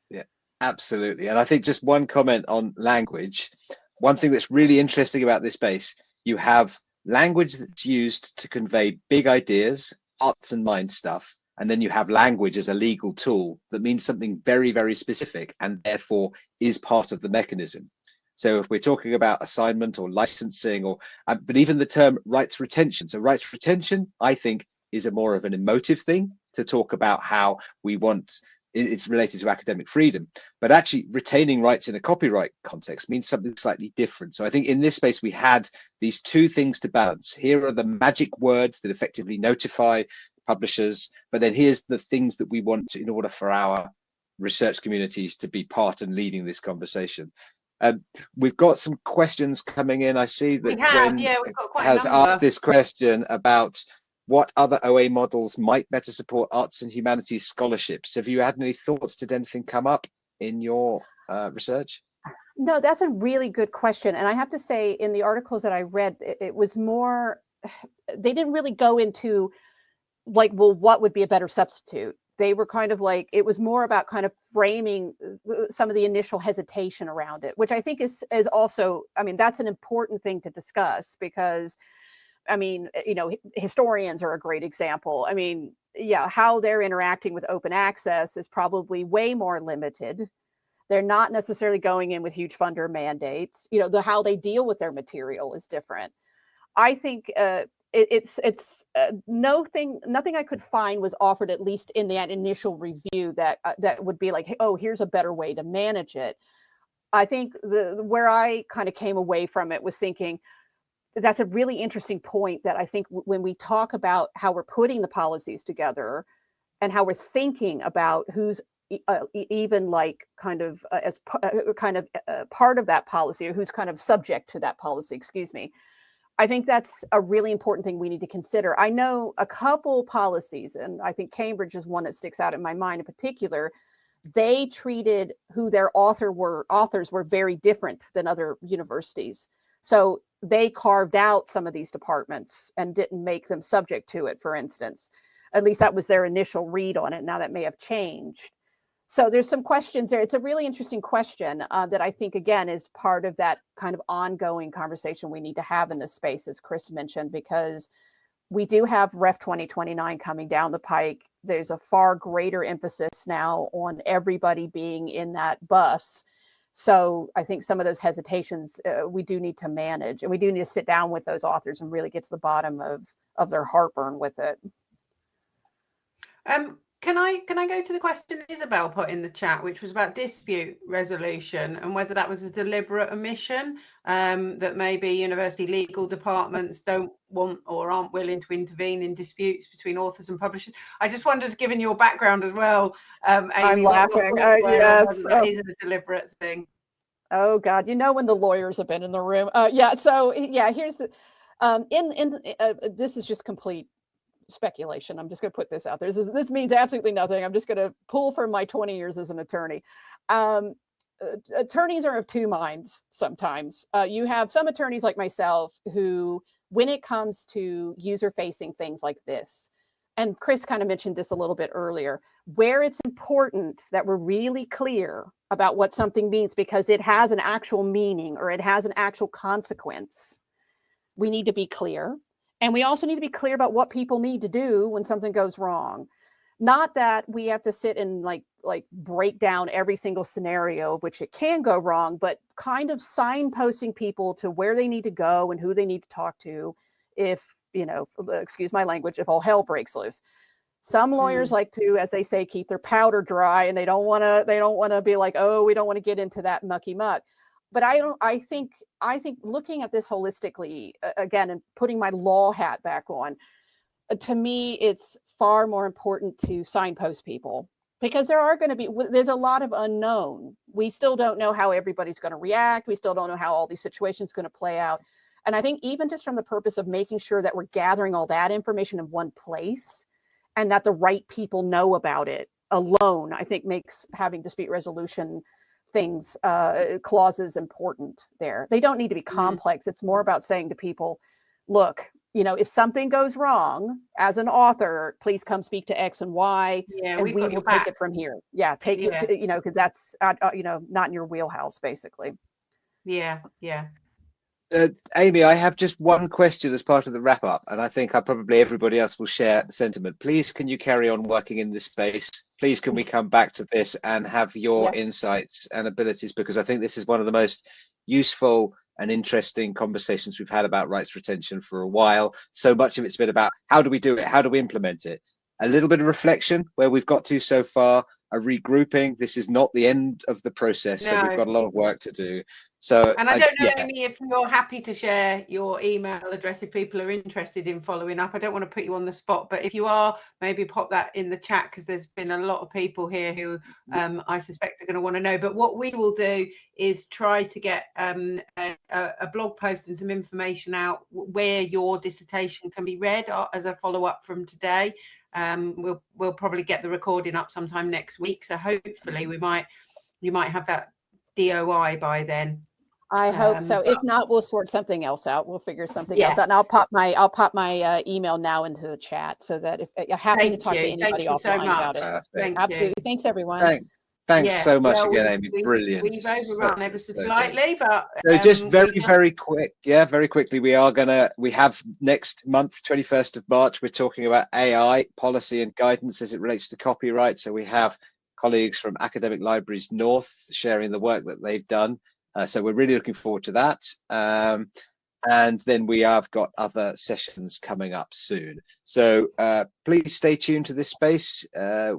Yeah, absolutely. And I think just one comment on language. One thing that's really interesting about this space, you have language that's used to convey big ideas, hearts and mind stuff. And then you have language as a legal tool that means something very, very specific and therefore is part of the mechanism. So if we're talking about assignment or licensing, but even the term rights retention. So rights retention, I think, is a more of an emotive thing to talk about how we want, it's related to academic freedom, but actually retaining rights in a copyright context means something slightly different. So I think in this space, we had these two things to balance. Here are the magic words that effectively notify publishers, but then here's the things that we want to, in order for our research communities to be part and leading this conversation. We've got some questions coming in. I see that Gwen has asked this question about what other OA models might better support arts and humanities scholarships. Have you had any thoughts? Did anything come up in your research? No, that's a really good question. And I have to say, in the articles that I read, it was more, they didn't really go into like, well, what would be a better substitute? They were kind of like, it was more about kind of framing some of the initial hesitation around it, which I think is also, I mean, that's an important thing to discuss, because I mean, historians are a great example. I mean, yeah, how they're interacting with open access is probably way more limited. They're not necessarily going in with huge funder mandates. How they deal with their material is different. I think nothing I could find was offered, at least in that initial review, that would be like, oh, here's a better way to manage it. I think where I kind of came away from it was thinking, that's a really interesting point, that I think when we talk about how we're putting the policies together and how we're thinking about who's even like kind of as part of that policy, or who's kind of subject to that policy, excuse me. I think that's a really important thing we need to consider. I know a couple policies, and I think Cambridge is one that sticks out in my mind in particular. They treated who their authors were very different than other universities. So they carved out some of these departments and didn't make them subject to it, for instance. At least that was their initial read on it. Now that may have changed. So there's some questions there. It's a really interesting question that I think, again, is part of that kind of ongoing conversation we need to have in this space, as Chris mentioned, because we do have Ref 2029 coming down the pike. There's a far greater emphasis now on everybody being in that bus. So I think some of those hesitations we do need to manage, and we do need to sit down with those authors and really get to the bottom of their heartburn with it. Can I go to the question Isabel put in the chat, which was about dispute resolution and whether that was a deliberate omission, that maybe university legal departments don't want or aren't willing to intervene in disputes between authors and publishers. I just wondered, given your background as well, Amy, I'm laughing. Yes, that is a deliberate thing. Oh God, you know when the lawyers have been in the room. Here's the this is just complete speculation. I'm just going to put this out there. This means absolutely nothing. I'm just going to pull from my 20 years as an attorney. Attorneys are of two minds sometimes. You have some attorneys like myself who, when it comes to user-facing things like this, and Chris kind of mentioned this a little bit earlier, where it's important that we're really clear about what something means because it has an actual meaning or it has an actual consequence. We need to be clear. And we also need to be clear about what people need to do when something goes wrong. Not that we have to sit and like break down every single scenario of which it can go wrong, but kind of signposting people to where they need to go and who they need to talk to if, excuse my language, if all hell breaks loose. Some lawyers like to, as they say, keep their powder dry, and they don't want to be like, oh, we don't want to get into that mucky muck. But I think looking at this holistically, again, and putting my law hat back on, to me, it's far more important to signpost people because there's a lot of unknown. We still don't know how everybody's going to react. We still don't know how all these situations are going to play out. And I think even just from the purpose of making sure that we're gathering all that information in one place and that the right people know about it alone, I think makes having dispute resolution things, clauses important there. They don't need to be complex. It's more about saying to people, look, if something goes wrong as an author, please come speak to X and Y, and we will take it from here. Yeah, take it, because that's, not in your wheelhouse, basically. Yeah. Amy, I have just one question as part of the wrap up, and I think probably everybody else will share the sentiment. Please, can you carry on working in this space? Please, can we come back to this and have your insights and abilities? Because I think this is one of the most useful and interesting conversations we've had about rights retention for a while. So much of it's been about how do we do it? How do we implement it? A little bit of reflection where we've got to so far, a regrouping. This is not the end of the process, so we've got a lot of work to do. So, and I don't know, Amy, if you're happy to share your email address if people are interested in following up. I don't want to put you on the spot, but if you are, maybe pop that in the chat because there's been a lot of people here who I suspect are going to want to know. But what we will do is try to get a blog post and some information out where your dissertation can be read as a follow-up from today. We'll probably get the recording up sometime next week, so hopefully you might have that DOI by then. I hope so. If not, we'll sort something else out. We'll figure something else out. And I'll pop my email now into the chat so that if you're happy to talk to anybody offline about it. Absolutely. Thanks, everyone. Thanks so much again, Amy. Brilliant. We've overrun ever so slightly, but so just very quick. Yeah, very quickly. We have next month, 21st of March, we're talking about AI policy and guidance as it relates to copyright. So we have colleagues from Academic Libraries North sharing the work that they've done. So we're really looking forward to that. And then we have got other sessions coming up soon. So please stay tuned to this space.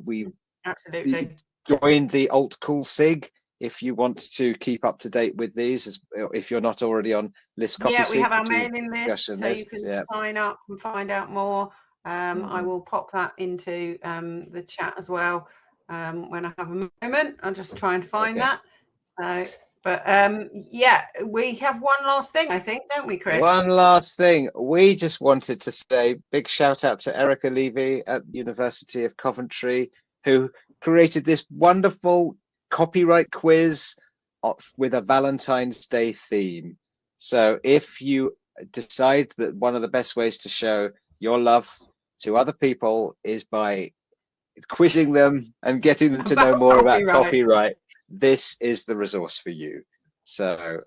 We absolutely join the alt CoOLSIG if you want to keep up to date with these, if you're not already on list CopySig. Yeah, we have our mailing list, so you can sign up and find out more. I will pop that into the chat as well when I have a moment. I'll just try and find that. So, but yeah, we have one last thing, I think, don't we, Chris? One last thing. We just wanted to say big shout out to Erica Levy at the University of Coventry, who created this wonderful copyright quiz with a Valentine's Day theme. So if you decide that one of the best ways to show your love to other people is by quizzing them and getting them to know more about copyright, this is the resource for you. So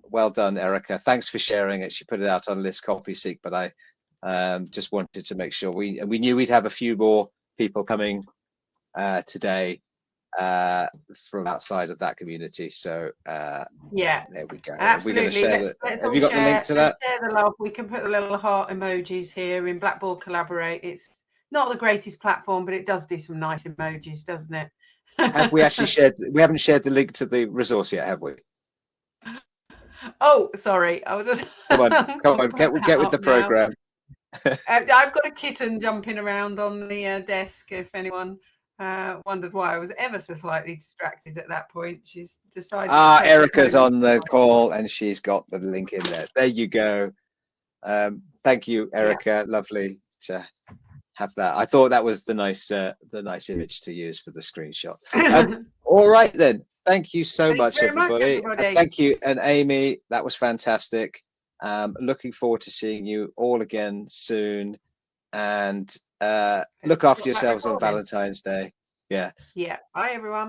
well done, Erica. Thanks for sharing it. She put it out on List CoOLSIG, but I just wanted to make sure we knew we'd have a few more people coming today from outside of that community. So yeah, there we go. Absolutely. Have you got the link to that? Share the love. We can put the little heart emojis here in Blackboard Collaborate. It's not the greatest platform, but it does do some nice emojis, doesn't it? Have we actually shared? We haven't shared the link to the resource yet, have we? Oh, sorry. I was just come on, get with the program. I've got a kitten jumping around on the desk. If anyone wondered why I was ever so slightly distracted at that point, she's decided. Erica's on the call and she's got the link in there. There you go. Thank you, Erica. Yeah. Lovely to have that. I thought that was the nice image to use for the screenshot. All right then. Thank you so much, everybody. Thank you, and Amy. That was fantastic. Looking forward to seeing you all again soon. And look after yourselves on Valentine's Day. Yeah. Yeah. Bye, everyone.